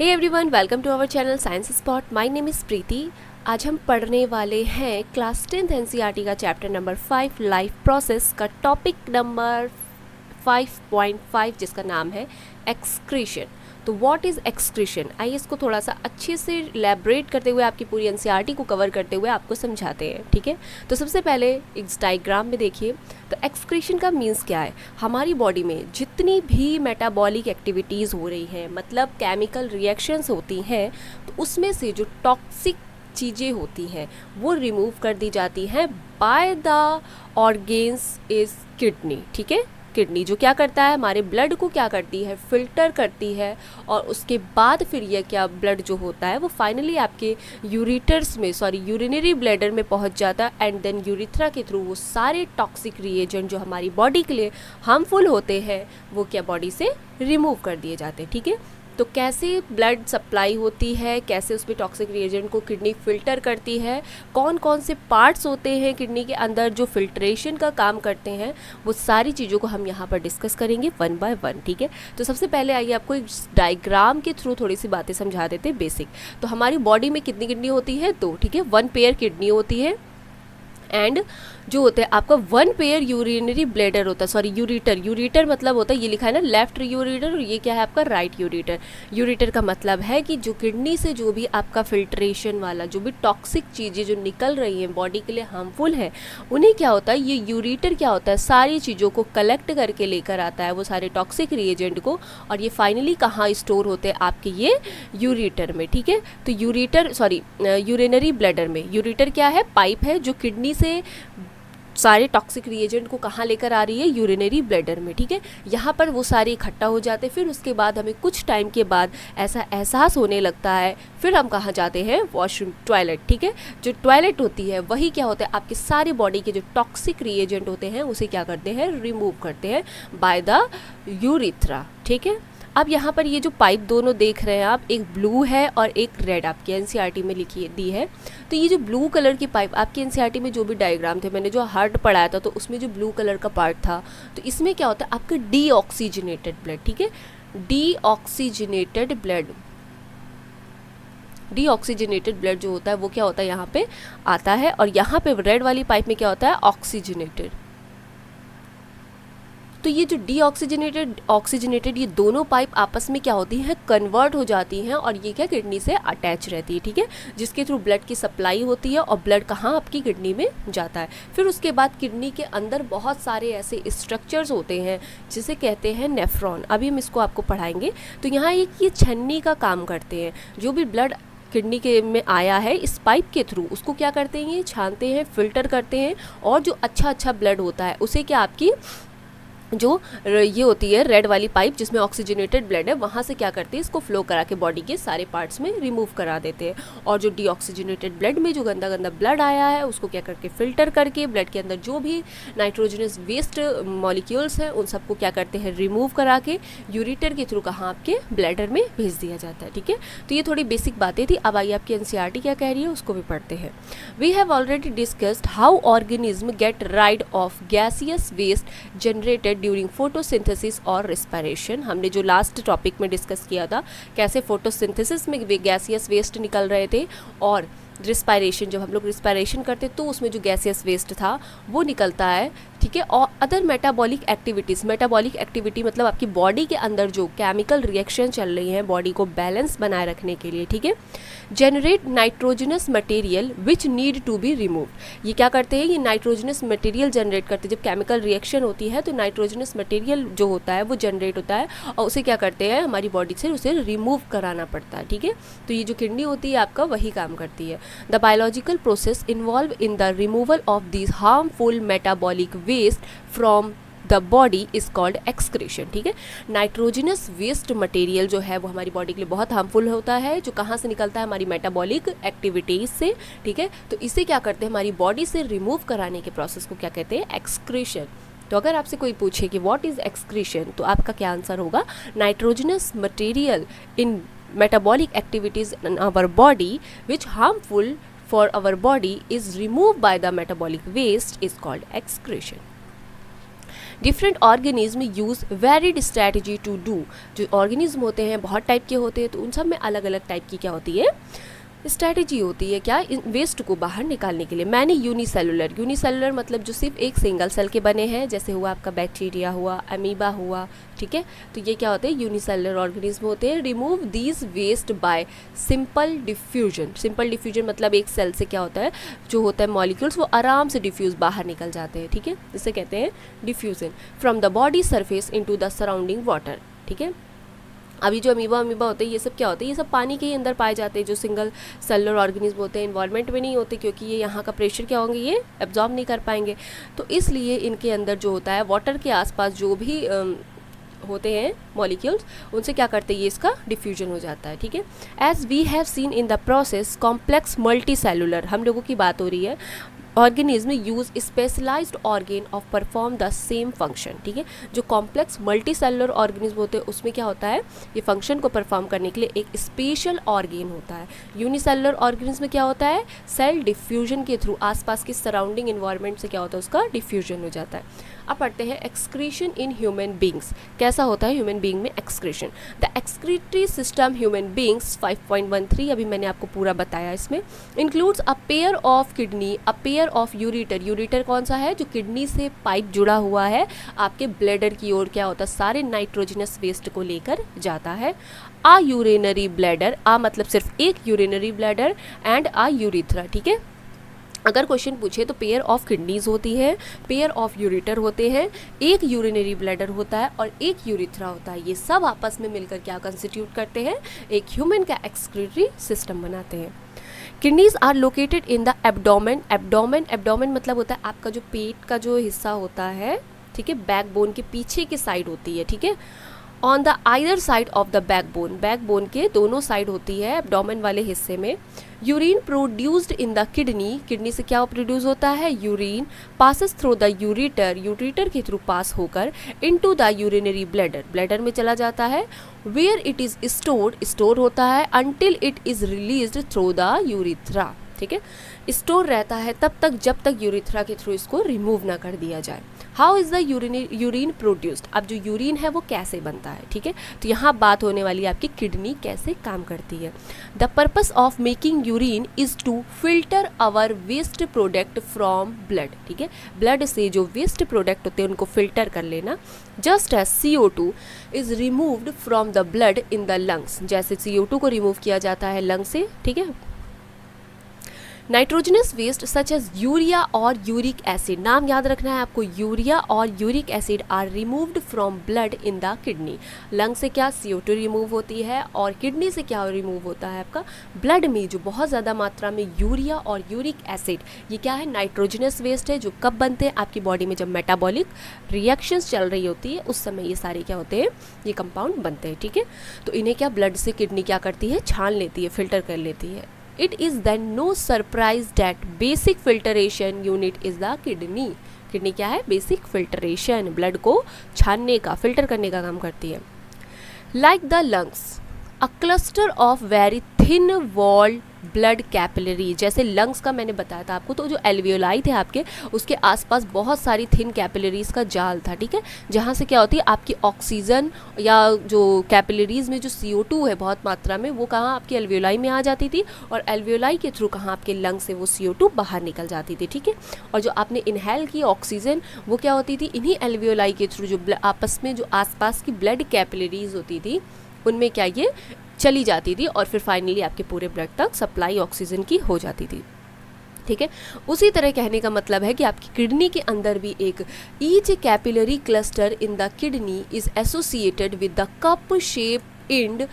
Hey everyone, welcome to our channel science spot. My name is Preeti. आज हम पढ़ने वाले हैं क्लास 10th एनसीईआरटी का चैप्टर नंबर 5 लाइफ प्रोसेस का टॉपिक नंबर 5.5 जिसका नाम है एक्सक्रीशन। तो व्हाट इज़ एक्सक्रीशन, आइए इसको थोड़ा सा अच्छे से इलेबरेट करते हुए आपकी पूरी एनसीईआरटी को कवर करते हुए आपको समझाते हैं। ठीक है, तो सबसे पहले इस डायग्राम में देखिए। तो एक्सक्रीशन का मीन्स क्या है, हमारी बॉडी में जितनी भी मेटाबॉलिक एक्टिविटीज़ हो रही हैं, मतलब केमिकल रिएक्शंस होती हैं, तो उसमें से जो टॉक्सिक चीज़ें होती हैं वो रिमूव कर दी जाती हैं by the organs is kidney. ठीक है, किडनी जो क्या करता है, हमारे ब्लड को क्या करती है, फिल्टर करती है, और उसके बाद फिर ये क्या ब्लड जो होता है वो फाइनली आपके यूरिनरी ब्लैडर में पहुंच जाता है, एंड देन यूरिथ्रा के थ्रू वो सारे टॉक्सिक रिएजेंट जो हमारी बॉडी के लिए हार्मफुल होते हैं वो क्या बॉडी से रिमूव कर दिए जाते हैं। ठीक है, तो कैसे ब्लड सप्लाई होती है, कैसे उसमें टॉक्सिक रिएजेंट को किडनी फिल्टर करती है, कौन कौन से पार्ट्स होते हैं किडनी के अंदर जो फिल्ट्रेशन का काम करते हैं, वो सारी चीज़ों को हम यहाँ पर डिस्कस करेंगे वन बाय वन। ठीक है, तो सबसे पहले आइए आपको एक डायग्राम के थ्रू थोड़ी सी बातें समझा देते हैं बेसिक। तो हमारी बॉडी में कितनी किडनी होती है, दो। ठीक है, 1 पेयर किडनी होती है, एंड जो होता है आपका 1 पेयर यूरिनरी ब्लैडर होता है, यूरिटर मतलब होता है, ये लिखा है ना लेफ्ट यूरिटर, और ये क्या है आपका राइट यूरिटर। यूरिटर का मतलब है कि जो किडनी से जो भी आपका फिल्ट्रेशन वाला जो भी टॉक्सिक चीज़ें जो निकल रही हैं बॉडी के लिए हार्मफुल है, उन्हें क्या होता है, ये यूरिटर क्या होता है, सारी चीज़ों को कलेक्ट करके लेकर आता है, वो सारे टॉक्सिक रिएजेंट को, और ये फाइनली कहाँ स्टोर होते हैं, आपके ये यूरिटर में। ठीक है, तो यूरिनरी ब्लैडर में। यूरिटर क्या है, पाइप है जो किडनी से सारे टॉक्सिक रिएजेंट को कहाँ लेकर आ रही है, यूरिनरी ब्लैडर में। ठीक है, यहाँ पर वो सारे इकट्ठा हो जाते हैं, फिर उसके बाद हमें कुछ टाइम के बाद ऐसा एहसास होने लगता है, फिर हम कहाँ जाते हैं, वॉशरूम, टॉयलेट। ठीक है, जो टॉयलेट होती है वही क्या होता है, आपके सारे बॉडी के जो टॉक्सिक रिएजेंट होते हैं उसे क्या करते हैं, रिमूव करते हैं बाय द यूरिथ्रा। ठीक है, अब यहाँ पर ये जो पाइप दोनों देख रहे हैं आप, एक ब्लू है और एक रेड आपकी एनसीईआरटी में लिखी दी है। तो ये जो ब्लू कलर की पाइप आपकी एनसीईआरटी में जो भी डायग्राम थे, मैंने जो हार्ट पढ़ाया था, तो उसमें जो ब्लू कलर का पार्ट था, तो इसमें क्या होता है आपका डीऑक्सीजनेटेड ब्लड। ठीक है, डीऑक्सीजनेटेड ब्लड जो होता है वो क्या होता है, यहाँ पे आता है, और यहाँ पे रेड वाली पाइप में क्या होता है, ऑक्सीजनेटेड। तो ये जो ऑक्सीजनेटेड ये दोनों पाइप आपस में क्या होती हैं, कन्वर्ट हो जाती हैं, और ये क्या किडनी से अटैच रहती है। ठीक है, जिसके थ्रू ब्लड की सप्लाई होती है, और ब्लड कहाँ आपकी किडनी में जाता है। फिर उसके बाद किडनी के अंदर बहुत सारे ऐसे स्ट्रक्चर्स होते हैं जिसे कहते हैं नेफ्रॉन। अभी हम इसको आपको पढ़ाएंगे। तो यहाँ एक ये छन्नी का काम करते हैं, जो भी ब्लड किडनी के में आया है इस पाइप के थ्रू उसको क्या करते हैं, ये छानते हैं, फिल्टर करते हैं, और जो अच्छा ब्लड होता है उसे क्या आपकी जो ये होती है रेड वाली पाइप जिसमें ऑक्सीजनेटेड ब्लड है, वहाँ से क्या करते हैं, इसको फ्लो करा के बॉडी के सारे पार्ट्स में रिमूव करा देते हैं। और जो डीऑक्सीजनेटेड ब्लड में जो गंदा ब्लड आया है उसको क्या करके फिल्टर करके ब्लड के अंदर जो भी नाइट्रोजनस वेस्ट मॉलिक्यूल्स हैं उन सबको क्या करते हैं, रिमूव करा के यूरिटर के थ्रू कहाँ आपके ब्लैडर में भेज दिया जाता है। ठीक है, तो ये थोड़ी बेसिक बातें थी। अब आइए आपकी एनसीईआरटी क्या कह रही है उसको भी पढ़ते हैं। We have already discussed how organism get rid of gaseous waste generated during photosynthesis और रिस्पायरेशन। हमने जो लास्ट टॉपिक में डिस्कस किया था, कैसे फोटोसिंथेसिस में गैसियस वेस्ट निकल रहे थे, और रिस्पायरेशन जब हम लोग रिस्पायरेशन करते तो उसमें जो गैसियस वेस्ट था वो निकलता है। ठीक है, और अदर मेटाबॉलिक एक्टिविटी मतलब आपकी बॉडी के अंदर जो केमिकल रिएक्शन चल रही हैं बॉडी को बैलेंस बनाए रखने के लिए। ठीक है, generate nitrogenous material which need to be removed. ये क्या करते हैं, ये नाइट्रोजनस मटेरियल जनरेट करते हैं। जब केमिकल रिएक्शन होती है तो नाइट्रोजनस मटेरियल जो होता है वो जनरेट होता है, और उसे क्या करते हैं, हमारी बॉडी से उसे रिमूव कराना पड़ता है। ठीक है, तो ये जो किडनी होती है आपका वही काम करती है। The biological process involve in the removal of this harmful metabolic waste from the body is called excretion. ठीक है, नाइट्रोजनस वेस्ट मटेरियल जो है वो हमारी बॉडी के लिए बहुत हार्मफुल होता है, जो कहाँ से निकलता है, हमारी मेटाबॉलिक एक्टिविटीज से। ठीक है, तो इसे क्या करते हैं, हमारी बॉडी से रिमूव कराने के प्रोसेस को क्या कहते हैं, एक्सक्रीशन। तो अगर आपसे कोई पूछे कि व्हाट इज एक्सक्रीशन, तो आपका क्या आंसर होगा, nitrogenous material in metabolic activities in our body which harmful for our body is removed by the metabolic waste is called excretion. Different organism use varied strategy to do. जो organism होते हैं बहुत type के होते हैं, तो उन सब में अलग अलग टाइप की क्या होती है, स्ट्रैटेजी होती है क्या, वेस्ट को बाहर निकालने के लिए। मैंने यूनिसेलुलर, यूनिसेलुलर मतलब जो सिर्फ एक सिंगल सेल के बने हैं, जैसे हुआ आपका बैक्टीरिया हुआ, अमीबा हुआ, ठीक है, तो ये क्या होते हैं, यूनिसेलुलर ऑर्गेनिज्म होते हैं। Remove these waste by simple diffusion. Simple diffusion मतलब एक सेल से क्या होता है, जो होता है मॉलिक्यूल्स वो आराम से डिफ्यूज बाहर निकल जाते हैं, ठीक है, जिसे कहते हैं diffusion. From the body surface into the surrounding water, ठीक है। अभी जो अमीबा होते हैं, ये सब क्या होते हैं, ये सब पानी के ही अंदर पाए जाते हैं। जो सिंगल सेलुलर ऑर्गेनिज्म होते हैं इन्वायरमेंट में नहीं होते, क्योंकि ये यहाँ का प्रेशर क्या होंगे, ये एब्जॉर्ब नहीं कर पाएंगे, तो इसलिए इनके अंदर जो होता है वाटर के आसपास जो भी होते हैं मॉलिक्यूल्स, उनसे क्या करते हैं, ये इसका डिफ्यूजन हो जाता है, ठीक है। As we have seen in the process complex multicellular, हम लोगों की बात हो रही है, organism use specialised organ of perform the same function, ठीक है। जो कॉम्प्लेक्स मल्टी सेलुलर ऑर्गेनिज्म होते हैं उसमें क्या होता है, ये फंक्शन को परफॉर्म करने के लिए एक स्पेशल ऑर्गेन होता है। यूनिसेलुलर ऑर्गेनिज्म में क्या होता है, सेल डिफ्यूजन के थ्रू आसपास की सराउंडिंग इन्वायरमेंट से क्या होता है, उसका डिफ्यूजन हो जाता है। अब पढ़ते हैं एक्सक्रीशन इन ह्यूमन बींग्स, कैसा होता है ह्यूमन बींग में excretion. The excretory system human beings 5.13 अभी मैंने आपको पूरा बताया, इसमें includes a pair of kidney, a pair of ureter. Ureter कौन सा है, जो किडनी से पाइप जुड़ा हुआ है आपके ब्लैडर की ओर, क्या होता है, सारे नाइट्रोजनस वेस्ट को लेकर जाता है। आ यूरिनरी ब्लैडर, आ मतलब सिर्फ एक urinary bladder, and uh urethra, ठीक है। अगर क्वेश्चन पूछे तो पेयर ऑफ किडनीज होती है, पेयर ऑफ यूरिटर होते हैं, एक यूरिनरी ब्लैडर होता है और एक यूरिथ्रा होता है। ये सब आपस में मिलकर क्या कंस्टिट्यूट करते हैं, एक ह्यूमन का एक्सक्रीटरी सिस्टम बनाते हैं। Kidneys are located in the abdomen. Abdomen मतलब होता है आपका जो पेट का जो हिस्सा होता है, ठीक है, बैकबोन के पीछे की साइड होती है, ठीक है। On the either side of the backbone, backbone के दोनों साइड होती है एब्डोमेन वाले हिस्से में। Urine produced in the kidney, kidney से क्या प्रोड्यूस होता है, urine, passes through the ureter, ureter के थ्रू पास होकर into the urinary bladder, bladder में चला जाता है। Where it is stored, store होता है until it is released through the urethra, ठीक है। स्टोर रहता है तब तक जब तक यूरिथ्रा के थ्रू इसको रिमूव ना कर दिया जाए। How is the urine produced, अब जो यूरिन है वो कैसे बनता है, ठीक है, तो यहाँ बात होने वाली है आपकी किडनी कैसे काम करती है। The purpose of making urine is to filter our waste product from blood, ठीक है, ब्लड से जो वेस्ट प्रोडक्ट होते हैं उनको फिल्टर कर लेना। Just as CO2 is removed from the blood in the lungs, जैसे CO2 को रिमूव किया जाता है लंग से, ठीक है। Nitrogenous waste such as urea और यूरिक एसिड, नाम याद रखना है आपको, यूरिया और uric acid are removed from blood in the kidney. Lung से क्या CO2 रिमूव होती है और किडनी से क्या रिमूव होता है आपका, ब्लड में जो बहुत ज़्यादा मात्रा में यूरिया और यूरिक एसिड, ये क्या है, नाइट्रोजनस वेस्ट है, जो कब बनते हैं आपकी बॉडी में, जब मेटाबॉलिक रिएक्शंस चल रही होती है उस समय ये सारे क्या होते हैं, ये कंपाउंड बनते हैं, ठीक है। तो इन्हें क्या ब्लड से किडनी क्या करती है, छान लेती है, फिल्टर कर लेती है। It is then no surprise that basic filtration unit is the kidney. Kidney क्या है, बेसिक फिल्टरेशन, ब्लड को छानने का, फिल्टर करने का काम करती है। Like the lungs, a cluster of very thin walled blood capillary, जैसे लंग्स का मैंने बताया था आपको, तो जो एल्वियोलाई थे आपके उसके आसपास बहुत सारी थिन कैपिलरीज का जाल था, ठीक है, जहाँ से क्या होती है आपकी ऑक्सीजन या जो कैपिलरीज में जो CO2 है बहुत मात्रा में, वो कहाँ आपकी एल्वियोलाई में आ जाती थी और एल्वियोलाई के थ्रू कहाँ आपके लंग से वो CO2 बाहर निकल जाती थी, ठीक है। और जो आपने इनहेल की ऑक्सीजन वो क्या होती थी, इन्हीं एल्वियोलाई के थ्रू जो आपस में जो आसपास की ब्लड कैपिलरीज होती थी उनमें क्या ये चली जाती थी और फिर फाइनली आपके पूरे ब्लड तक सप्लाई ऑक्सीजन की हो जाती थी, ठीक है। उसी तरह कहने का मतलब है कि आपकी किडनी के अंदर भी एक each capillary cluster in the kidney is associated with the cup shape and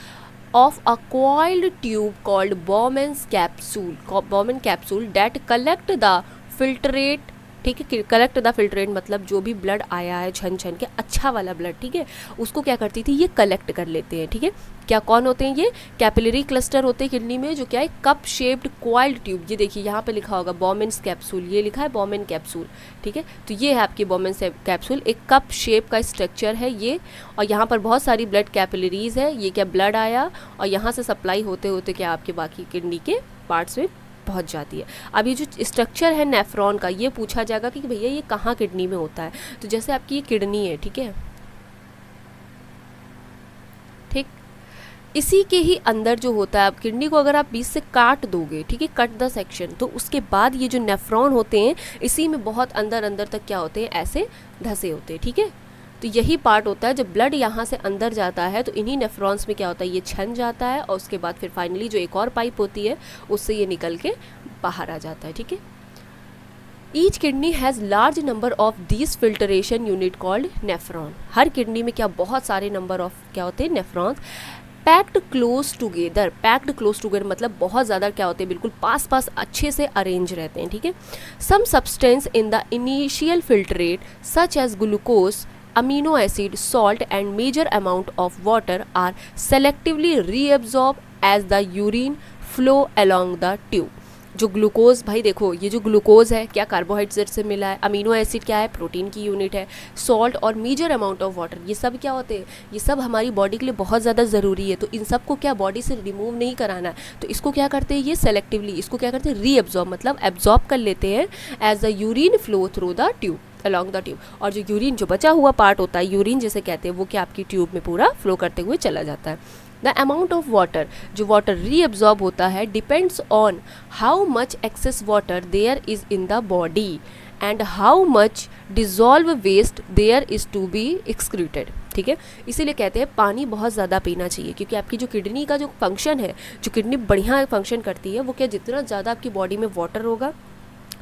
of a coiled tube called Bowman's capsule that collect the filtrate, ठीक है, कलेक्ट द फिल्ट्रेट मतलब जो भी ब्लड आया है छन छन के अच्छा वाला ब्लड, ठीक है, उसको क्या करती थी, ये कलेक्ट कर लेते हैं, ठीक है। क्या कौन होते हैं ये, कैपिलरी क्लस्टर होते हैं किडनी में, जो क्या है कप शेप्ड कॉइल्ड ट्यूब, ये देखिए यहाँ पे लिखा होगा बॉमेन्स कैप्सूल, ये लिखा है बॉमेन कैप्सूल, ठीक है, तो ये है आपकी बॉमेन्स कैप्सूल, एक कप शेप का स्ट्रक्चर है ये, और यहाँ पर बहुत सारी ब्लड कैपिलरीज है, ये क्या ब्लड आया और यहाँ से सप्लाई होते होते क्या आपके बाकी किडनी के पार्ट्स में पहुंच जाती है। अब ये जो स्ट्रक्चर है नेफ्रॉन का, ये पूछा जाएगा कि भैया ये कहाँ किडनी में होता है। तो जैसे आपकी ये किडनी है, ठीक है, ठीक, इसी के ही अंदर जो होता है, अब किडनी को अगर आप बीच से काट दोगे, ठीक है, कट द सेक्शन, तो उसके बाद ये जो नेफ्रॉन होते हैं इसी में बहुत अंदर अंदर तक क्या होते हैं, ऐसे धसे होते हैं, ठीक है। तो यही पार्ट होता है जब ब्लड यहाँ से अंदर जाता है तो इन्हीं नेफ्रॉन्स में क्या होता है, ये छन जाता है और उसके बाद फिर फाइनली जो एक और पाइप होती है उससे ये निकल के बाहर आ जाता है, ठीक है। Each kidney has large number of this filtration unit called nephron. Her kidney में क्या बहुत सारे नंबर ऑफ क्या होते हैं, नेफ्रॉन्स। पैक्ड क्लोज टुगेदर मतलब बहुत ज़्यादा क्या होते हैं, बिल्कुल पास पास अच्छे से अरेंज रहते हैं, ठीक है। Some substance in the initial filtrate such as glucose, amino acid, salt and major amount of water are selectively reabsorbed as the urine flow along the tube। जो ग्लूकोज, भाई देखो ये जो ग्लूकोज है क्या कार्बोहाइड्रेट से मिला है, अमीनो एसिड क्या है, प्रोटीन की यूनिट है, सॉल्ट और मेजर अमाउंट ऑफ वाटर, ये सब क्या होते हैं, ये सब हमारी बॉडी के लिए बहुत ज़्यादा ज़रूरी है। तो इन सब को क्या बॉडी से रिमूव नहीं कराना है, तो इसको क्या करते हैं, ये सेलेक्टिवली इसको क्या करते हैं, रीअब्जॉर्ब, मतलब एब्जॉर्ब कर लेते हैं as the urine flow through the tube, along the tube. और जो यूरिन, जो बचा हुआ पार्ट होता है यूरिन जिसे कहते हैं, वो क्या आपकी ट्यूब में पूरा फ्लो करते हुए चला जाता है। द अमाउंट ऑफ वाटर, जो वाटर रीअब्जॉर्ब होता है, depends on how much excess water there is in the body and how much dissolve waste there is to be excreted, ठीक है। इसीलिए कहते हैं पानी बहुत ज़्यादा पीना चाहिए, क्योंकि आपकी जो किडनी का जो फंक्शन है, जो किडनी बढ़िया फंक्शन करती है, वो क्या जितना ज़्यादा आपकी बॉडी में वाटर होगा,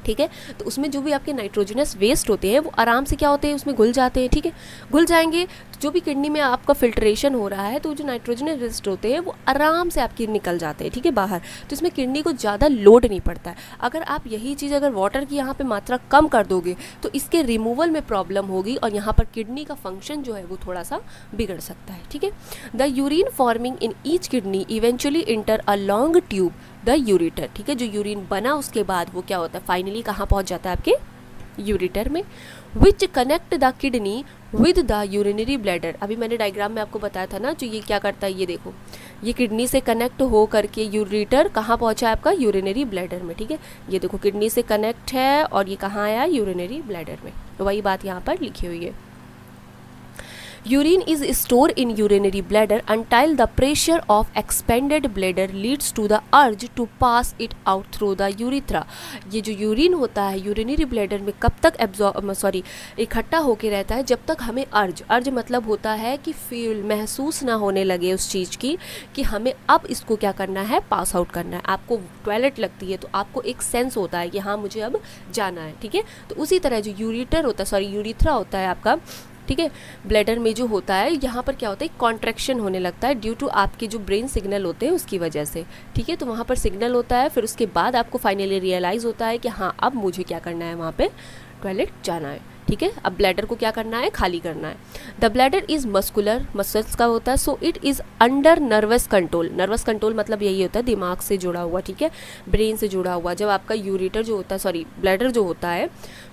ठीक है, तो उसमें जो भी आपके नाइट्रोजनस वेस्ट होते हैं वो आराम से क्या होते हैं, उसमें घुल जाते हैं, ठीक है। घुल जाएंगे तो जो भी किडनी में आपका फिल्ट्रेशन हो रहा है तो जो नाइट्रोजनस वेस्ट होते हैं वो आराम से आपकी निकल जाते हैं, ठीक है, बाहर। तो इसमें किडनी को ज़्यादा लोड नहीं पड़ता है। अगर आप यही चीज़ अगर वाटर की यहाँ पे मात्रा कम कर दोगे तो इसके रिमूवल में प्रॉब्लम होगी और यहाँ पर किडनी का फंक्शन जो है वो थोड़ा सा बिगड़ सकता है, ठीक है। The urine forming in each kidney eventually inter a long tube the ureter, ठीक है। जो यूरिन बना उसके बाद वो क्या होता है, फाइनली कहाँ पहुँच जाता है, आपके यूरिटर में, which connect the kidney with the urinary bladder. अभी मैंने डायग्राम में आपको बताया था ना, जो ये क्या करता है, ये देखो, ये किडनी से कनेक्ट हो करके यूरिटर कहाँ पहुँचा है, आपका यूरिनरी ब्लैडर में, ठीक है। ये देखो किडनी से कनेक्ट है और ये कहाँ आया, यूरिनरी ब्लैडर में। तो वही बात यहाँ पर लिखी हुई है। Urine is stored in urinary bladder until the pressure of expanded bladder leads to the urge to pass it out through the urethra। ये जो यूरिन होता है यूरिनरी ब्लैडर में कब तक इकट्ठा होके रहता है, जब तक हमें अर्ज मतलब होता है कि फील महसूस ना होने लगे उस चीज़ की कि हमें अब इसको क्या करना है, पास आउट करना है। आपको टॉयलेट लगती है तो आपको एक सेंस होता है कि हाँ मुझे अब जाना है, ठीक है। तो उसी तरह जो यूरिथ्रा होता है आपका, ठीक है, ब्लैडर में जो होता है, यहाँ पर क्या होता है, कॉन्ट्रैक्शन होने लगता है ड्यू टू आपके जो ब्रेन सिग्नल होते हैं उसकी वजह से, ठीक है। तो वहाँ पर सिग्नल होता है, फिर उसके बाद आपको फाइनली रियलाइज़ होता है कि हाँ अब मुझे क्या करना है, वहाँ पे टॉयलेट जाना है, ठीक है। अब ब्लैडर को क्या करना है, खाली करना है। The bladder is muscular, muscles का होता है, so it is under nervous control. Nervous control मतलब यही होता है, दिमाग से जुड़ा हुआ, ठीक है, ब्रेन से जुड़ा हुआ। जब आपका यूरिटर जो होता है, ब्लैडर जो होता है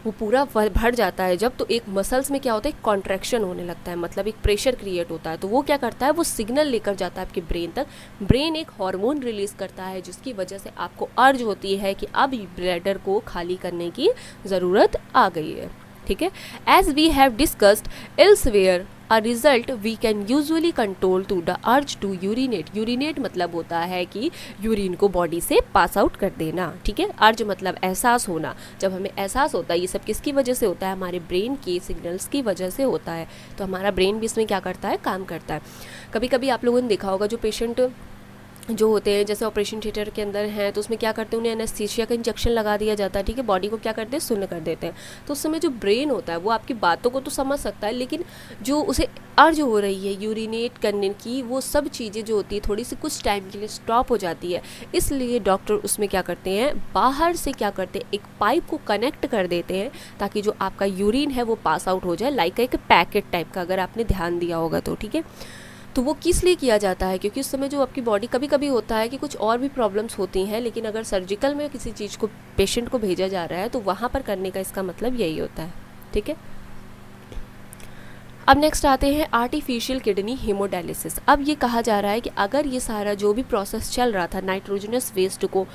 वो पूरा भर जाता है जब, तो एक मसल्स में क्या होता है, कॉन्ट्रैक्शन होने लगता है, मतलब एक प्रेशर क्रिएट होता है। तो वो क्या करता है, वो सिग्नल लेकर जाता है आपके ब्रेन तक। ब्रेन एक हार्मोन रिलीज़ करता है जिसकी वजह से आपको अर्ज होती है कि अब ब्लैडर को खाली करने की ज़रूरत आ गई है, ठीक है। As we have discussed elsewhere a result we can usually control to the urge to urinate मतलब होता है कि यूरिन को बॉडी से पास आउट कर देना, ठीक है। अर्ज मतलब एहसास होना। जब हमें एहसास होता है, ये सब किसकी वजह से होता है, हमारे ब्रेन के सिग्नल्स की वजह से होता है। तो हमारा ब्रेन भी इसमें क्या करता है, काम करता है। कभी कभी आप लोगों ने देखा होगा जो पेशेंट जो होते हैं जैसे ऑपरेशन थिएटर के अंदर हैं तो उसमें क्या करते हैं, उन्हें एनेस्थीसिया का इंजेक्शन लगा दिया जाता है, ठीक है, बॉडी को क्या करते हैं, सुन्न कर देते हैं। तो उस समय जो ब्रेन होता है वो आपकी बातों को तो समझ सकता है, लेकिन जो उसे अर्ज हो रही है यूरिनेट करने की, वो सब चीज़ें जो होती है थोड़ी सी कुछ टाइम के लिए स्टॉप हो जाती है। इसलिए डॉक्टर उसमें क्या करते हैं, बाहर से क्या करते हैं, एक पाइप को कनेक्ट कर देते हैं ताकि जो आपका यूरिन है वो पास आउट हो जाए, लाइक एक पैकेट टाइप का, अगर आपने ध्यान दिया होगा तो, ठीक है। तो वो किस लिए किया जाता है, क्योंकि उस समय जो आपकी बॉडी, कभी कभी होता है कि कुछ और भी प्रॉब्लम्स होती हैं, लेकिन अगर सर्जिकल में किसी चीज़ को पेशेंट को भेजा जा रहा है तो वहाँ पर करने का इसका मतलब यही होता है, ठीक है। अब नेक्स्ट आते हैं आर्टिफिशियल किडनी हीमोडायलिसिस। अब ये कहा जा रहा है कि अगर ये सारा जो भी प्रोसेस चल रहा था नाइट्रोजनस वेस्ट को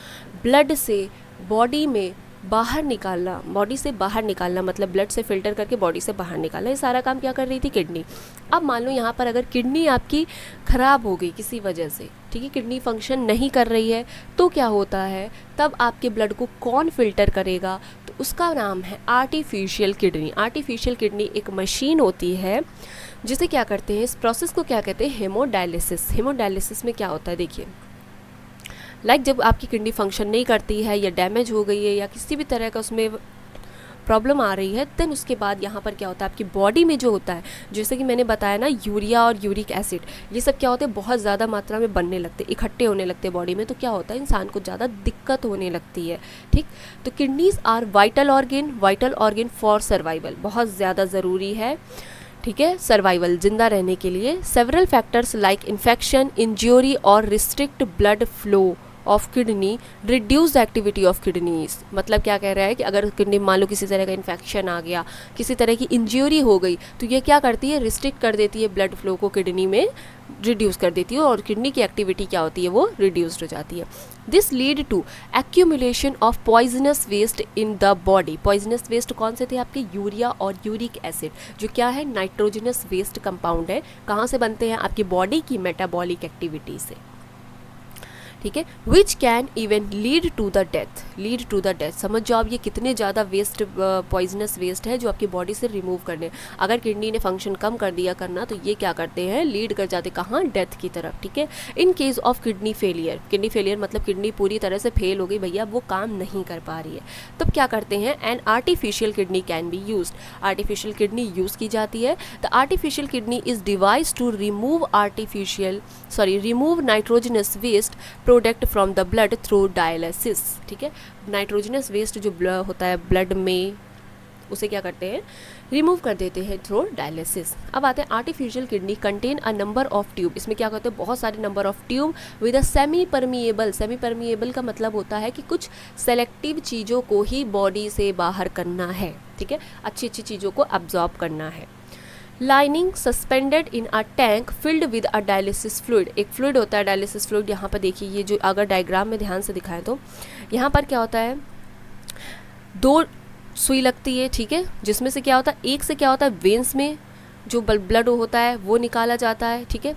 ब्लड से बॉडी में बाहर निकालना, बॉडी से बाहर निकालना मतलब ब्लड से फिल्टर करके बॉडी से बाहर निकालना, ये सारा काम क्या कर रही थी? किडनी। अब मान लो यहाँ पर अगर किडनी आपकी ख़राब हो गई किसी वजह से, ठीक है, किडनी फंक्शन नहीं कर रही है, तो क्या होता है? तब आपके ब्लड को कौन फिल्टर करेगा? तो उसका नाम है आर्टिफिशियल किडनी। आर्टिफिशियल किडनी एक मशीन होती है जिसे क्या करते हैं, इस प्रोसेस को क्या कहते हैं? हेमोडायलिसिस। हेमोडायलिसिस में क्या होता है देखिए, जब आपकी किडनी फंक्शन नहीं करती है या डैमेज हो गई है या किसी भी तरह का उसमें प्रॉब्लम आ रही है, देन उसके बाद यहाँ पर क्या होता है, आपकी बॉडी में जो होता है, जैसे कि मैंने बताया ना, यूरिया और यूरिक एसिड, ये सब क्या होते हैं? बहुत ज़्यादा मात्रा में बनने लगते, इकट्ठे होने लगते बॉडी में, तो क्या होता है? इंसान को ज़्यादा दिक्कत होने लगती है। ठीक, तो kidneys are vital organ for survival, बहुत ज़्यादा ज़रूरी है, ठीक है, सर्वाइवल, जिंदा रहने के लिए। Several factors like infection, injury और restrict blood flow of kidney reduce activity of kidneys. मतलब क्या कह रहा है कि अगर किडनी मान लो किसी तरह का इन्फेक्शन आ गया, किसी तरह की इंज्यूरी हो गई, तो ये क्या करती है? रिस्ट्रिक्ट कर देती है ब्लड फ्लो को, किडनी में रिड्यूस कर देती है और किडनी की एक्टिविटी क्या होती है? वो रिड्यूस्ड हो जाती है। This lead to accumulation of poisonous waste in the body. Poisonous waste कौन से थे? आपके यूरिया और यूरिक एसिड, जो क्या है? नाइट्रोजनस वेस्ट कंपाउंड है। कहाँ से बनते हैं? आपकी बॉडी की मेटाबॉलिक एक्टिविटी से, ठीक है, which can even lead to the death. समझ जाओ अब ये कितने ज़्यादा वेस्ट, पॉइजनस वेस्ट है जो आपकी बॉडी से रिमूव करने, अगर किडनी ने फंक्शन कम कर दिया करना, तो ये क्या करते हैं? लीड कर जाते कहाँ? डेथ की तरफ, ठीक है। In case of kidney failure मतलब किडनी पूरी तरह से फेल हो गई भैया, वो काम नहीं कर पा रही है, तब क्या करते हैं? An artificial kidney can be use. Artificial kidney use की जाती है। The artificial kidney is device to remove nitrogenous waste product from the blood through dialysis, ठीक है। नाइट्रोजनस वेस्ट जो होता है ब्लड में, उसे क्या करते हैं? रिमूव कर देते हैं थ्रू डायलिसिस। अब आते हैं artificial kidney contain a number of tube. इसमें क्या करते हैं? बहुत सारे number of tube with a semi permeable का मतलब होता है कि कुछ सेलेक्टिव चीज़ों को ही बॉडी से बाहर करना है, ठीक है, अच्छी चीज़ों को अब्जॉर्ब करना है। Lining suspended in a tank filled with a dialysis fluid. एक फ्लूइड होता है डायलिसिस फ्लूइड, यहाँ पर देखिए, ये जो अगर डायग्राम में ध्यान से दिखाएं तो यहाँ पर क्या होता है? 2 सुई लगती है, ठीक है, जिसमें से क्या होता है? एक से क्या होता है? वेंस में जो ब्लड होता है वो निकाला जाता है, ठीक है।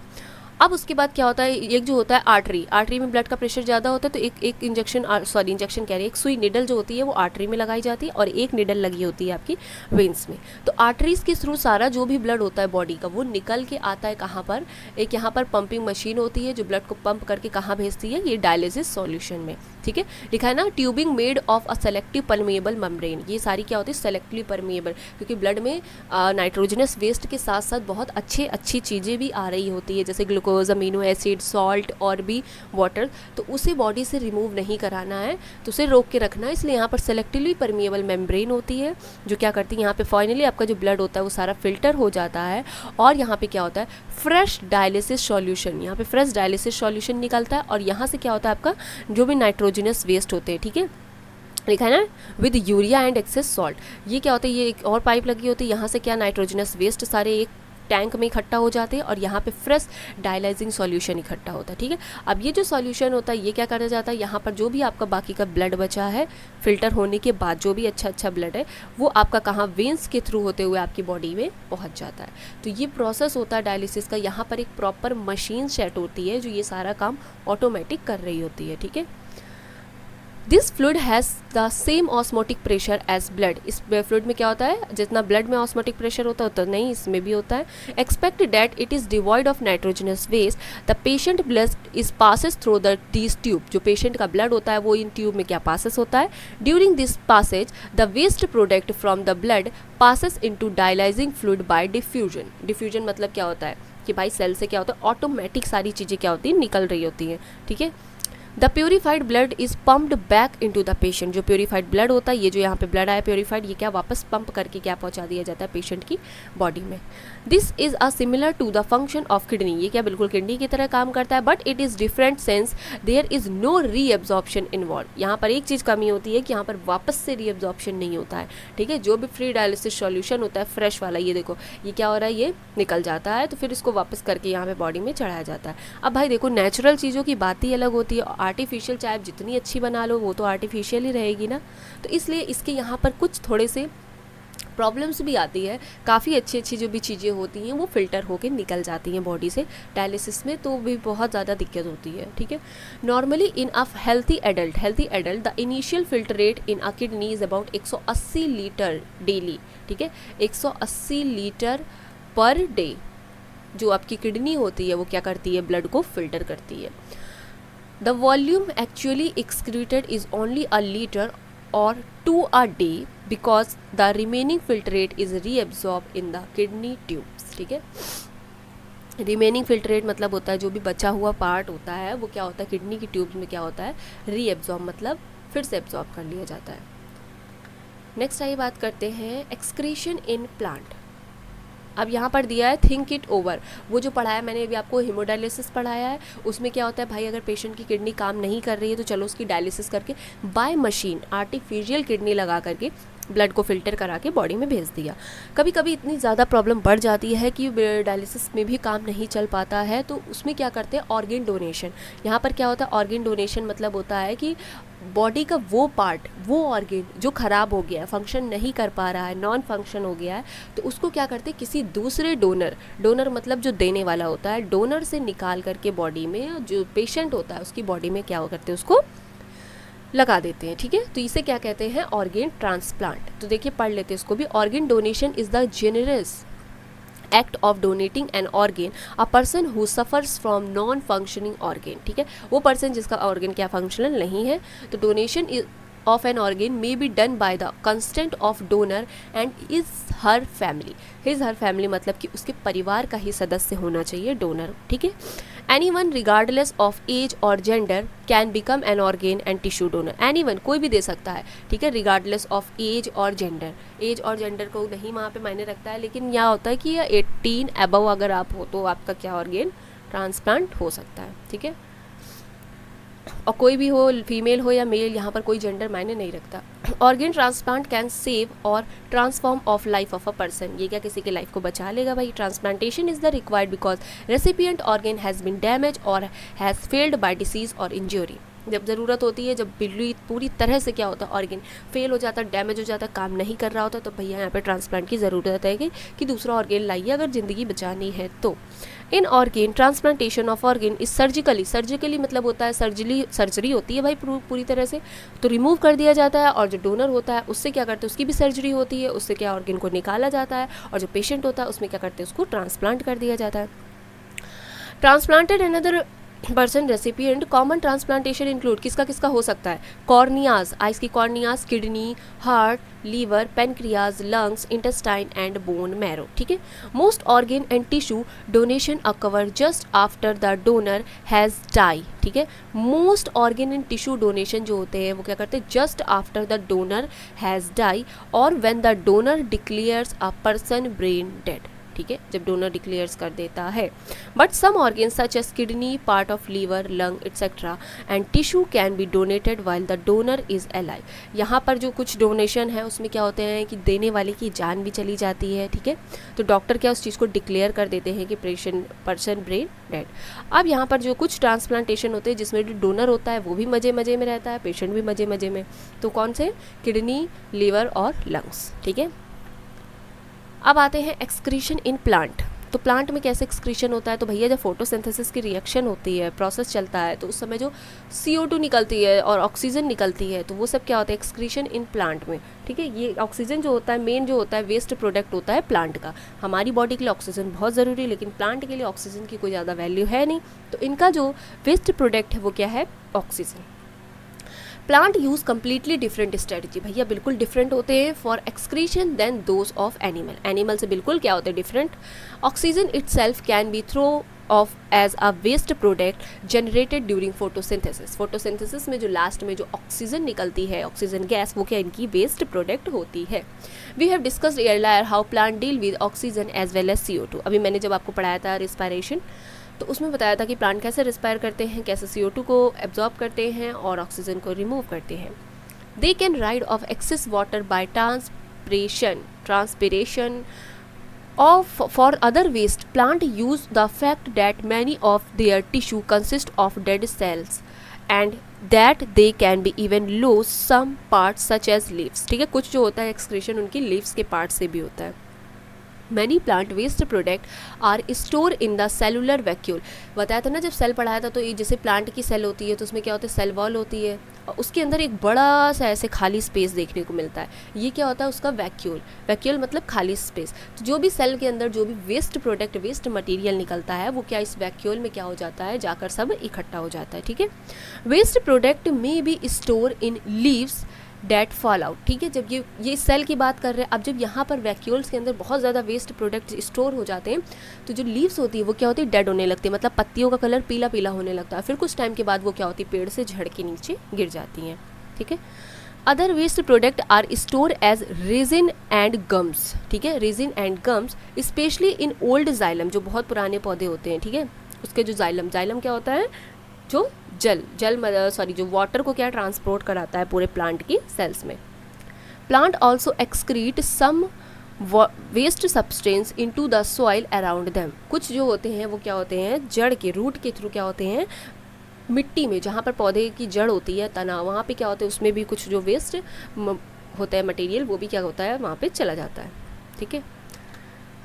अब उसके बाद क्या होता है? एक जो होता है आर्टरी में ब्लड का प्रेशर ज़्यादा होता है, तो एक इंजेक्शन कह रही है, एक सुई निडल जो होती है वो आर्टरी में लगाई जाती है और एक निडल लगी होती है आपकी वेंस में। तो आर्टरीज के थ्रू सारा जो भी ब्लड होता है बॉडी का, वो निकल के आता है कहाँ पर? एक यहाँ पर पंपिंग मशीन होती है जो ब्लड को पंप करके कहाँ भेजती है? ये डायलिसिस सॉल्यूशन में, ठीक है, लिखा है ना, tubing made of a selective permeable membrane. ये सारी क्या होती है? सेलेक्टिवली परमिएबल, क्योंकि ब्लड में नाइट्रोजनस वेस्ट के साथ साथ बहुत अच्छी चीज़ें भी आ रही होती है, जैसे ग्लूकोज, अमीनो एसिड, सॉल्ट और भी वाटर, तो उसे बॉडी से रिमूव नहीं कराना है, तो उसे रोक के रखना है। इसलिए यहाँ पर सेलेक्टिवली परमिएबल मेम्ब्रेन होती है जो क्या करती है? यहाँ पे फाइनली आपका जो ब्लड होता है वो सारा फिल्टर हो जाता है और यहाँ पे क्या होता है? फ्रेश डायलिसिस सॉल्यूशन, यहाँ पे फ्रेश डायलिसिस सॉल्यूशन निकलता है और यहाँ से क्या होता है? आपका जो भी नाइट्रोजनस वेस्ट होते हैं, ठीक है, लिखा है ना, with urea and excess salt. ये क्या होता है? ये एक और पाइप लगी होती है, यहाँ से क्या नाइट्रोजनस वेस्ट सारे एक टैंक में इकट्ठा हो जाते हैं और यहाँ पे फ्रेश डायलाइजिंग सॉल्यूशन इकट्ठा होता है, ठीक है। अब ये जो सॉल्यूशन होता है ये क्या करना जाता है? यहाँ पर जो भी आपका बाकी का ब्लड बचा है फिल्टर होने के बाद, जो भी अच्छा ब्लड है वो आपका कहाँ? वेंस के थ्रू होते हुए आपकी बॉडी में पहुँच जाता है। तो ये प्रोसेस होता है डायलिसिस का। यहाँ पर एक प्रॉपर मशीन सेट होती है जो ये सारा काम ऑटोमेटिक कर रही होती है, ठीक है। This fluid has the same osmotic pressure as blood. इस फ्लूइड में क्या होता है? जितना ब्लड में ऑस्मोटिक प्रेशर होता है उतना नहीं इसमें भी होता है। Expect that it is devoid of nitrogenous waste. The patient blood is passes through this tube. जो पेशेंट का ब्लड होता है वो इन ट्यूब में क्या पासेस होता है? During this passage the waste product from the blood passes into dialyzing fluid by diffusion. Diffusion मतलब क्या होता है कि भाई सेल से क्या होता है? ऑटोमेटिक सारी चीज़ें क्या होती हैं? निकल रही होती हैं, ठीक है। The purified blood is pumped back into the patient. जो प्योरीफाइड ब्लड होता है, ये जो यहाँ पे ब्लड आया प्योरीफाइड, ये क्या वापस पंप करके क्या पहुँचा दिया जाता है पेशेंट की बॉडी में। This is a similar to the function of kidney. ये क्या बिल्कुल किडनी की तरह काम करता है, but it is different sense there is no reabsorption involve. यहाँ पर एक चीज़ कमी होती है कि यहाँ पर वापस से रीएब्जॉर्प्शन नहीं होता है, ठीक है। जो भी फ्री डायलिसिस सॉल्यूशन होता है फ्रेश वाला, ये देखो ये क्या हो रहा है, ये निकल जाता है, तो फिर इसको वापस करके यहाँ पे बॉडी में चढ़ाया जाता है। अब भाई देखो, नेचुरल चीज़ों की बात ही अलग होती है, आर्टिफिशियल चाहे जितनी अच्छी बना लो वो तो आर्टिफिशियल ही रहेगी ना। तो इसलिए इसके यहाँ पर कुछ थोड़े से प्रॉब्लम्स भी आती है। काफ़ी अच्छी अच्छी जो भी चीज़ें होती हैं वो फिल्टर होके निकल जाती हैं बॉडी से डायलिसिस में, तो भी बहुत ज़्यादा दिक्कत होती है, ठीक है। Normally in a healthy adult the initial filter rate in a kidney is about 180 litre daily, ठीक है। 180 लीटर पर डे जो आपकी किडनी होती है वो क्या करती है, ब्लड को फिल्टर करती है। The volume actually excreted is only a litre or 2 a day because the remaining filtrate is reabsorbed in the kidney tubes, ठीक है। रिमेनिंग फिल्ट्रेट मतलब होता है जो भी बचा हुआ पार्ट होता है वो क्या होता है, किडनी की ट्यूब्स में क्या होता है, रीएब्जॉर्ब, मतलब फिर से एब्जॉर्ब कर लिया जाता है। नेक्स्ट आइए बात करते हैं एक्सक्रीशन इन प्लांट। अब यहाँ पर दिया है थिंक इट ओवर। वो जो पढ़ाया मैंने अभी आपको हेमोडायलिसिस पढ़ाया है, उसमें क्या होता है भाई, अगर पेशेंट की किडनी काम नहीं कर रही है तो चलो उसकी डायलिसिस करके बाय मशीन आर्टिफिशियल किडनी लगा करके ब्लड को फिल्टर करा के बॉडी में भेज दिया। कभी कभी इतनी ज़्यादा प्रॉब्लम बढ़ जाती है कि डायलिसिस में भी काम नहीं चल पाता है, तो उसमें क्या करते हैं, ऑर्गेन डोनेशन। यहाँ पर क्या होता है, ऑर्गेन डोनेशन मतलब होता है कि बॉडी का वो पार्ट, वो ऑर्गेन जो ख़राब हो गया है, फंक्शन नहीं कर पा रहा है, नॉन फंक्शन हो गया है, तो उसको क्या करते हैं, किसी दूसरे डोनर मतलब जो देने वाला होता है, डोनर से निकाल करके बॉडी में जो पेशेंट होता है उसकी बॉडी में क्या करते हैं, उसको लगा देते हैं, ठीक है। तो इसे क्या कहते हैं, ऑर्गेन ट्रांसप्लांट। तो देखिए पढ़ लेते हैं इसको भी। Organ donation is the generous act of donating N organ a person who suffers from non functioning organ, ठीक है। वो पर्सन जिसका ऑर्गेन क्या फंक्शनल नहीं है, तो donation of an organ may be done by the consent of donor and his her family। his her family मतलब कि उसके परिवार का ही सदस्य होना चाहिए डोनर, ठीक है। anyone regardless of age or gender can become an organ and tissue donor। anyone कोई भी दे सकता है, ठीक है, regardless of age और gender। एज और जेंडर को नहीं वहाँ पे मायने रखता है, लेकिन यहाँ होता है कि 18 अबव अगर आप हो तो आपका क्या ऑर्गेन ट्रांसप्लांट हो सकता है, ठीक है। और कोई भी हो, फीमेल हो या मेल, यहाँ पर कोई जेंडर मायने नहीं रखता। Organ transplant can save or transform of life of a person. ये क्या किसी की लाइफ को बचा लेगा भाई। Transplantation is the required because recipient organ has been damage or has failed by disease or injury. जब ज़रूरत होती है, जब पूरी तरह से क्या होता है, ऑर्गेन फेल हो जाता है, डैमेज हो जाता है, काम नहीं कर रहा होता, तो भैया यहाँ पे ट्रांसप्लांट की ज़रूरत है कि दूसरा ऑर्गेन लाइए अगर ज़िंदगी बचानी है तो। In organ transplantation of organ is surgically मतलब होता है सर्जरी होती है भाई पूरी तरह से, तो रिमूव कर दिया जाता है। और जो डोनर होता है उससे क्या करते हैं, उसकी भी सर्जरी होती है, उससे क्या ऑर्गेन को निकाला जाता है। और जो पेशेंट होता है उसमें क्या करते हैं, उसको ट्रांसप्लांट कर दिया जाता है। Transplanted another person recipient. Common transplantation include किसका किसका हो सकता है, कॉर्नियाज, आइस की corneas, kidney, heart, liver, pancreas, lungs, intestine and bone marrow, ठीक है। Most organ and tissue donation occur just after the donor has die, ठीक है। Most organ and tissue donation जो होते हैं वो क्या करते हैं, just after the donor has die और when the donor declares a person brain dead, ठीक है, जब डोनर डिक्लेयर्स कर देता है। But some organs such as kidney, part of liver, lung etcetera and tissue can be donated while the donor is alive. यहाँ पर जो कुछ डोनेशन है उसमें क्या होते हैं कि देने वाले की जान भी चली जाती है, ठीक है। तो डॉक्टर क्या उस चीज़ को डिक्लेयर कर देते हैं कि पर्सन ब्रेन डेड। अब यहाँ पर जो कुछ ट्रांसप्लांटेशन होते हैं जिसमें जो डोनर होता है वो भी मज़े में रहता है, पेशेंट भी मज़े में। तो कौन से, किडनी, लीवर और लंग्स, ठीक है। अब आते हैं एक्सक्रीशन इन प्लांट। तो प्लांट में कैसे एक्सक्रीशन होता है, तो भैया जब फोटोसिंथेसिस की रिएक्शन होती है, प्रोसेस चलता है, तो उस समय जो CO2 निकलती है और ऑक्सीजन निकलती है, तो वो सब क्या होता है, एक्सक्रीशन इन प्लांट में, ठीक है। ये ऑक्सीजन जो होता है मेन जो होता है वेस्ट प्रोडक्ट होता है प्लांट का। हमारी बॉडी के लिए ऑक्सीजन बहुत ज़रूरी है, लेकिन प्लांट के लिए ऑक्सीजन की कोई ज़्यादा वैल्यू है नहीं, तो इनका जो वेस्ट प्रोडक्ट है वो क्या है, oxygen. Plant use completely different strategy, भैया बिल्कुल डिफरेंट होते हैं for excretion than those of animal. Animal से बिल्कुल क्या होते हैं, different. Oxygen itself can be through off as a waste product generated during photosynthesis. Photosynthesis में जो लास्ट में जो ऑक्सीजन निकलती है, ऑक्सीजन गैस, वो क्या इनकी वेस्ट प्रोडक्ट होती है। We have discussed earlier how plant deal with oxygen as well as CO2। अभी मैंने जब आपको पढ़ाया था रिस्पायरेशन, तो उसमें बताया था कि प्लांट कैसे रिस्पायर करते हैं, कैसे CO2 को एब्जॉर्ब करते हैं और ऑक्सीजन को रिमूव करते हैं। They can ride of excess water bye transpiration for other waste. Plant use the fact that many of their tissue consist of dead cells and that they can be even lose some parts such as leaves. ठीक है, कुछ जो होता है excretion उनकी leaves के part से भी होता है। Many plant waste product are stored in the cellular vacuole। बताया था ना जब सेल पढ़ाया था, तो ये जैसे प्लांट की सेल होती है तो उसमें क्या होता है, सेल वॉल होती है और उसके अंदर एक बड़ा सा ऐसे खाली स्पेस देखने को मिलता है। ये क्या होता है, उसका वैक्यूल। वैक्यूल मतलब खाली स्पेस। तो जो भी सेल के अंदर जो भी वेस्ट प्रोडक्ट, वेस्ट मटेरियल निकलता है, वो क्या इस वैक्यूल में क्या हो जाता है, जाकर सब इकट्ठा हो जाता है। ठीक है, वेस्ट प्रोडक्ट में be store in leaves that fall out. ठीक है, जब ये सेल की बात कर रहे हैं, अब जब यहाँ पर वैक्यूल्स के अंदर बहुत ज़्यादा वेस्ट प्रोडक्ट स्टोर हो जाते हैं, तो जो लीव्स होती है वो क्या होती है, डेड होने लगती है, मतलब पत्तियों का कलर पीला पीला होने लगता है। फिर कुछ टाइम के बाद वो क्या होती है, पेड़ से झड़ के नीचे गिर जाती हैं। ठीक है, other waste product are store as resin and gums. ठीक है, resin and gums specially in old xylem, जो बहुत पुराने पौधे होते हैं। ठीक है, उसके जो जाइलम क्या होता है, जो जो वाटर को क्या ट्रांसपोर्ट कराता है पूरे प्लांट की सेल्स में। Plant also excrete some waste substance into the soil around them. कुछ जो होते हैं वो क्या होते हैं, जड़ के रूट के थ्रू क्या होते हैं, मिट्टी में जहाँ पर पौधे की जड़ होती है, तना, वहाँ पे क्या होता है, उसमें भी कुछ जो वेस्ट होता है मटेरियल, वो भी क्या होता है, वहाँ पे चला जाता है। ठीक है,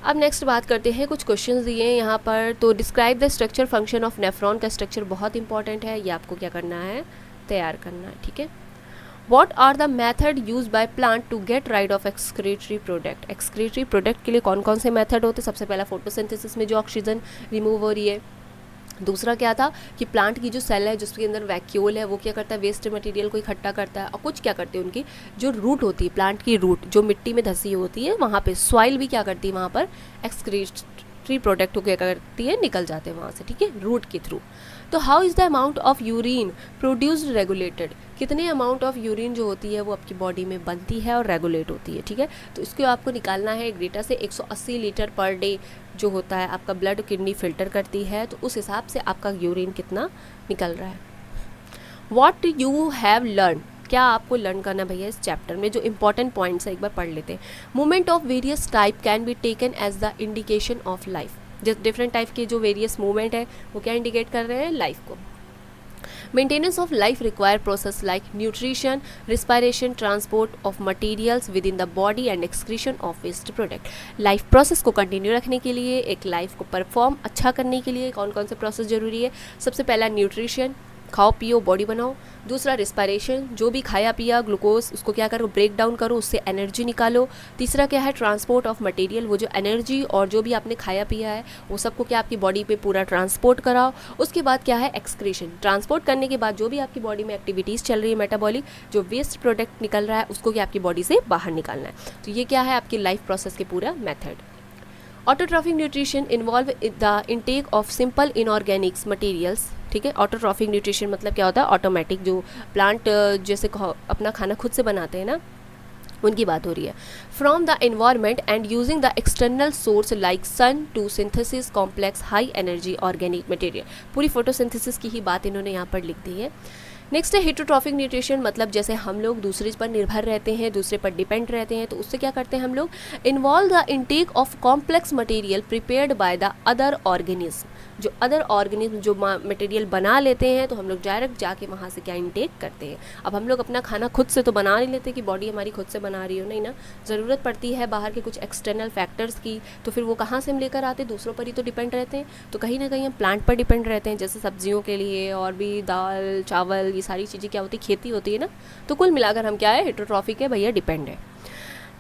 अब नेक्स्ट बात करते हैं, कुछ क्वेश्चंस दिए हैं यहाँ पर। तो describe the structure function of nephron का स्ट्रक्चर बहुत इंपॉर्टेंट है, ये आपको क्या करना है, तैयार करना है। ठीक है, what are the method use by plant to get rid of excretory product. Excretory product के लिए कौन कौन से मेथड होते हैं, सबसे पहला फोटोसिंथेसिस में जो ऑक्सीजन रिमूव हो रही है। दूसरा क्या था कि प्लांट की जो सेल है जिसके अंदर वैक्यूल है, वो क्या करता है, वेस्ट मटेरियल को इकट्ठा करता है। और कुछ क्या करते हैं, उनकी जो रूट होती है, प्लांट की रूट जो मिट्टी में धसी होती है, वहाँ पे सॉइल भी क्या करती है, वहाँ पर एक्सक्रीटरी प्रोडक्ट को क्या करती है, निकल जाते हैं वहाँ से। ठीक है, रूट के थ्रू। तो how is the amount of urine produced regulated, कितने अमाउंट ऑफ यूरिन जो होती है वो आपकी बॉडी में बनती है और रेगुलेट होती है। ठीक है, तो इसको आपको निकालना है एक डेटा से। 180 लीटर पर डे जो होता है आपका ब्लड किडनी फिल्टर करती है, तो उस हिसाब से आपका यूरिन कितना निकल रहा है। व्हाट यू हैव लर्न, क्या आपको लर्न करना भैया इस चैप्टर में, जो इंपॉर्टेंट पॉइंट्स है एक बार पढ़ लेते हैं। Movement of various type can be taken as the indication of life. जिस डिफरेंट टाइप के जो वेरियस मूवमेंट है वो क्या इंडिकेट कर रहे हैं, लाइफ को। Maintenance of life require process like nutrition, respiration, transport of materials within the body and excretion of waste product. Life process को कंटिन्यू रखने के लिए, एक लाइफ को परफॉर्म अच्छा करने के लिए कौन कौन से प्रोसेस जरूरी है, सबसे पहला न्यूट्रिशन, खाओ पियो बॉडी बनाओ। दूसरा रिस्पायरेशन, जो भी खाया पिया ग्लूकोज उसको क्या करो, ब्रेक डाउन करो, उससे एनर्जी निकालो। तीसरा क्या है, ट्रांसपोर्ट ऑफ मटेरियल, वो जो एनर्जी और जो भी आपने खाया पिया है वो सबको क्या आपकी बॉडी पे पूरा ट्रांसपोर्ट कराओ। उसके बाद क्या है, एक्सक्रीशन। ट्रांसपोर्ट करने के बाद जो भी आपकी बॉडी में एक्टिविटीज़ चल रही है मेटाबॉलिक, जो वेस्ट प्रोडक्ट निकल रहा है उसको क्या आपकी बॉडी से बाहर निकालना है। तो ये क्या है आपकी लाइफ प्रोसेस के पूरा method. Autotrophic nutrition involve the intake of simple inorganics materials. ठीक है, ऑटोट्रॉफिक न्यूट्रिशन मतलब क्या होता है, ऑटोमेटिक, जो प्लांट जैसे अपना खाना खुद से बनाते हैं ना, उनकी बात हो रही है। From the environment and using the external source like sun to synthesis complex high energy organic material. पूरी फोटोसिंथेसिस की ही बात इन्होंने यहाँ पर लिख दी है। नेक्स्ट है हेटेरोट्रॉफिक न्यूट्रिशन, मतलब जैसे हम लोग दूसरे पर निर्भर रहते हैं, दूसरे पर डिपेंड रहते हैं, तो उससे क्या करते हैं हम लोग, involve the intake of complex material prepared by the other organism. जो अदर ऑर्गेनिज्म जो मटेरियल बना लेते हैं, तो हम लोग डायरेक्ट जाके वहाँ से क्या इनटेक करते हैं। अब हम लोग अपना खाना खुद से तो बना नहीं लेते कि बॉडी हमारी खुद से बना रही हो, नहीं ना, ज़रूरत पड़ती है बाहर के कुछ एक्सटर्नल फैक्टर्स की, तो फिर वो कहाँ से हम लेकर आते हैं, दूसरों पर ही तो डिपेंड रहते हैं। तो कहीं ना कहीं हम प्लांट पर डिपेंड रहते हैं, जैसे सब्जियों के लिए, और भी दाल चावल, ये सारी चीज़ें क्या होती है, खेती होती है ना। तो कुल मिलाकर हम क्या है, हेटेरोट्रॉफिक है भैया, डिपेंड है।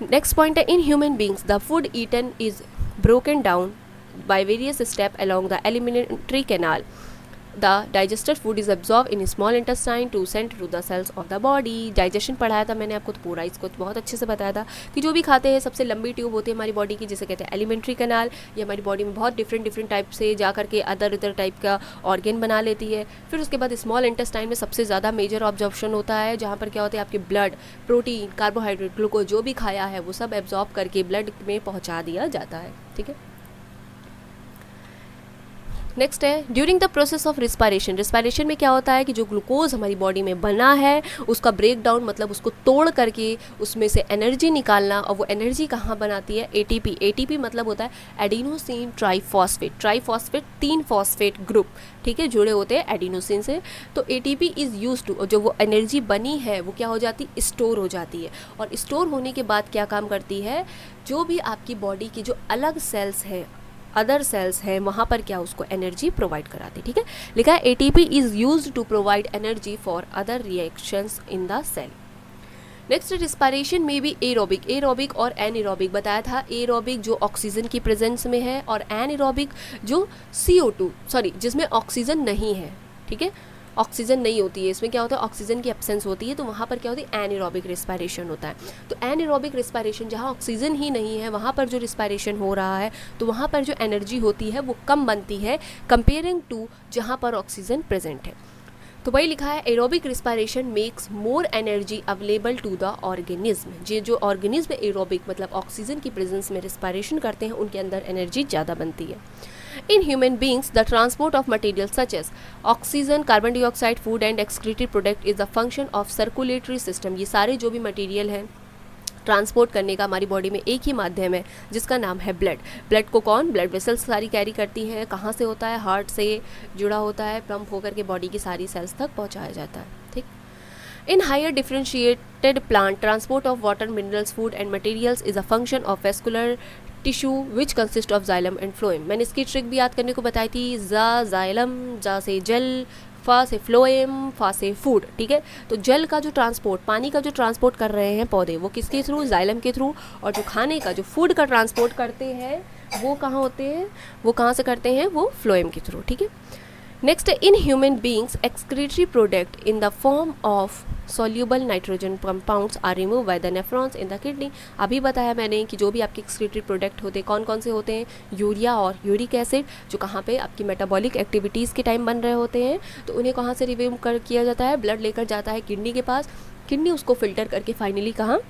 नेक्स्ट पॉइंट है, in human beings the food eaten is broken down by various steps along the alimentary canal। The digested food is absorb in small intestine to send to the cells of the body. Digestion पढ़ाया था मैंने आपको, तो पूरा इसको बहुत अच्छे से बताया था कि जो भी खाते हैं सबसे लंबी ट्यूब होती है हमारी बॉडी की, जिसे कहते हैं एलिमेंट्री कैनाल। ये हमारी बॉडी में बहुत डिफरेंट टाइप से जा करके अदर टाइप का ऑर्गन बना लेती है। फिर उसके बाद स्मॉल इंटेस्टाइन में सबसे ज़्यादा मेजर ऑब्जॉर्प्शन होता है, जहाँ पर क्या होता है आपके ब्लड, प्रोटीन, कार्बोहाइड्रेट, ग्लूकोज जो भी खाया है वो सब एब्जॉर्ब करके ब्लड में पहुँचा दिया जाता है। ठीक है, नेक्स्ट है during the process of respiration. Respiration में क्या होता है कि जो ग्लूकोज हमारी बॉडी में बना है उसका ब्रेक डाउन, मतलब उसको तोड़ करके उसमें से एनर्जी निकालना, और वो एनर्जी कहाँ बनाती है, एटीपी। एटीपी मतलब होता है adenosine triphosphate. Triphosphate 3 phosphate group, ठीक है, जुड़े होते हैं एडिनोसिन से। तो एटीपी इज़ यूज टू, जो वो एनर्जी बनी है वो क्या हो जाती है, स्टोर हो जाती है। और स्टोर होने के बाद क्या काम करती है, जो भी आपकी बॉडी की जो अलग सेल्स हैं, अदर सेल्स हैं, वहाँ पर क्या उसको एनर्जी प्रोवाइड कराती है। ठीक है, लिखा है ATP is used to provide energy for other reactions in the cell. Next, respiration में भी एरोबिक, एरोबिक और एनएरोबिक बताया था। एरोबिक जो ऑक्सीजन की प्रेजेंस में है, और एनएरोबिक जो CO2 सॉरी जिसमें ऑक्सीजन नहीं है। ठीक है, ऑक्सीजन नहीं होती है इसमें, क्या होता है ऑक्सीजन की एब्सेंस होती है, तो वहाँ पर क्या होती है एनएरोबिक रिस्पायरेशन होता है। तो एनएरोबिक रिस्पायरेशन जहाँ ऑक्सीजन ही नहीं है वहाँ पर जो रिस्पायरेशन हो रहा है तो वहाँ पर जो एनर्जी होती है वो कम बनती है कंपेयरिंग टू जहाँ पर ऑक्सीजन प्रेजेंट है। तो वही लिखा है aerobic respiration makes more energy available to the organism. ये जो ऑर्गेनिज्म एरोबिक मतलब ऑक्सीजन की प्रेजेंस में रिस्पायरेशन करते हैं उनके अंदर एनर्जी ज़्यादा बनती है। In human beings, the transport of materials such as oxygen, carbon dioxide, food and excreted product is a function of circulatory system। ये सारे जो भी मटेरियल हैं ट्रांसपोर्ट करने का हमारी बॉडी में एक ही माध्यम है जिसका नाम है ब्लड। ब्लड को कौन, ब्लड वेसल्स सारी कैरी करती हैं। कहाँ से होता है, हार्ट से जुड़ा होता है, पंप होकर के बॉडी की सारी सेल्स तक पहुँचाया जाता है। ठीक, In higher differentiated plant, transport of water, minerals, food and materials is a function of vascular tissue which consists of xylem and phloem। मैंने इसकी ट्रिक भी याद करने को बताई थी, जाइलम, जा से जल, फा से फ्लोएम, फा से फूड। ठीक है, तो जल का जो ट्रांसपोर्ट, पानी का जो ट्रांसपोर्ट कर रहे हैं पौधे, वो किसके थ्रू, जाइलम के थ्रू। और जो खाने का, जो फूड का ट्रांसपोर्ट करते हैं वो कहाँ होते हैं, वो कहाँ से करते हैं, वो फ्लोएम के थ्रू। ठीक है, next, in human beings excretory product in the form of soluble nitrogen compounds are remove by the nephrons in the kidney. अभी बताया मैंने कि जो भी आपके एक्सक्रीटरी प्रोडक्ट होते हैं कौन कौन से होते हैं, यूरिया और यूरिक एसिड, जो कहाँ पे आपकी मेटाबॉलिक एक्टिविटीज़ के टाइम बन रहे होते हैं, तो उन्हें कहाँ से रिमूव कर किया जाता है, ब्लड लेकर जाता है किडनी के पास। किडनी उसको फिल्टर करके फाइनली कहाँ,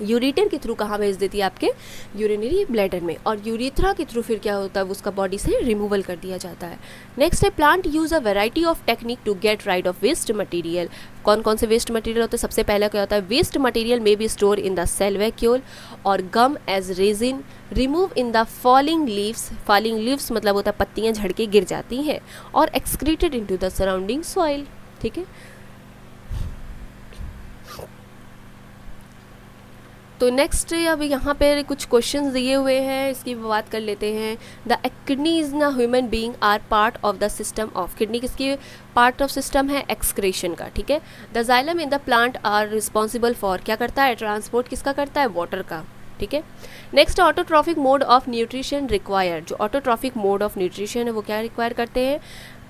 यूरेटर के थ्रू कहाँ भेज देती है, आपके यूरिनरी ब्लैडर में, और यूरेथ्रा के थ्रू फिर क्या होता है, उसका बॉडी से रिमूवल कर दिया जाता है। नेक्स्ट है plant use a variety of technique to get rid of waste material. कौन कौन से वेस्ट मटेरियल होते हैं, सबसे पहला क्या होता है, वेस्ट मटेरियल में be store in the cell vacuole और gum as resin, remove in the falling leaves. Falling leaves मतलब होता है पत्तियाँ झड़ के गिर जाती हैं, और excreted into the surrounding soil. ठीक है, तो नेक्स्ट अब यहाँ पे कुछ क्वेश्चंस दिए हुए हैं, इसकी बात कर लेते हैं। The kidney is in human being are part of the system of, kidney किसकी पार्ट ऑफ सिस्टम है, एक्सक्रीशन का। ठीक है, the xylem in the plant are responsible for, क्या करता है, ट्रांसपोर्ट किसका करता है, वाटर का। ठीक है, next autotrophic mode of nutrition required. जो ऑटोट्रॉफिक मोड ऑफ न्यूट्रिशन है वो क्या रिक्वायर करते हैं,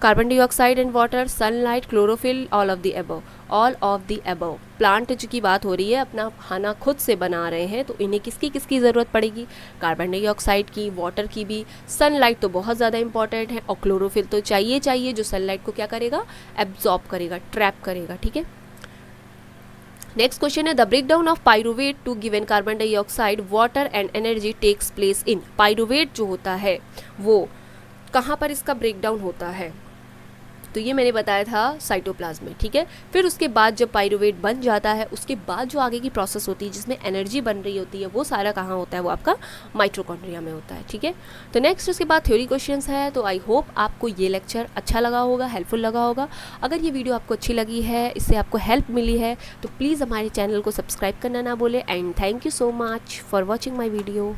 carbon dioxide and water, sunlight, chlorophyll, all of the above. All of the above, plant की बात हो रही है, अपना खाना खुद से बना रहे हैं, तो इन्हें किसकी किसकी ज़रूरत पड़ेगी, कार्बन डाइऑक्साइड की, वाटर की भी, सनलाइट तो बहुत ज़्यादा इंपॉर्टेंट है, और क्लोरोफिल तो चाहिए जो सनलाइट को क्या करेगा, एब्जॉर्ब करेगा, ट्रैप करेगा। ठीक है, नेक्स्ट क्वेश्चन है the break down of pyruvate to given carbon dioxide, water and energy takes place in. Pyruvate जो होता है वो कहाँ पर इसका ब्रेक डाउन होता है, तो ये मैंने बताया था साइटोप्लाज्म में। ठीक है, फिर उसके बाद जब पाइरुवेट बन जाता है उसके बाद जो आगे की प्रोसेस होती है जिसमें एनर्जी बन रही होती है वो सारा कहाँ होता है, वो आपका माइटोकॉन्ड्रिया में होता है। ठीक है, तो नेक्स्ट उसके बाद थ्योरी क्वेश्चंस है। तो आई होप आपको ये लेक्चर अच्छा लगा होगा, हेल्पफुल लगा होगा। अगर ये वीडियो आपको अच्छी लगी है, इससे आपको हेल्प मिली है, तो प्लीज़ हमारे चैनल को सब्सक्राइब करना ना भूलें। And thank you so much for watching my video.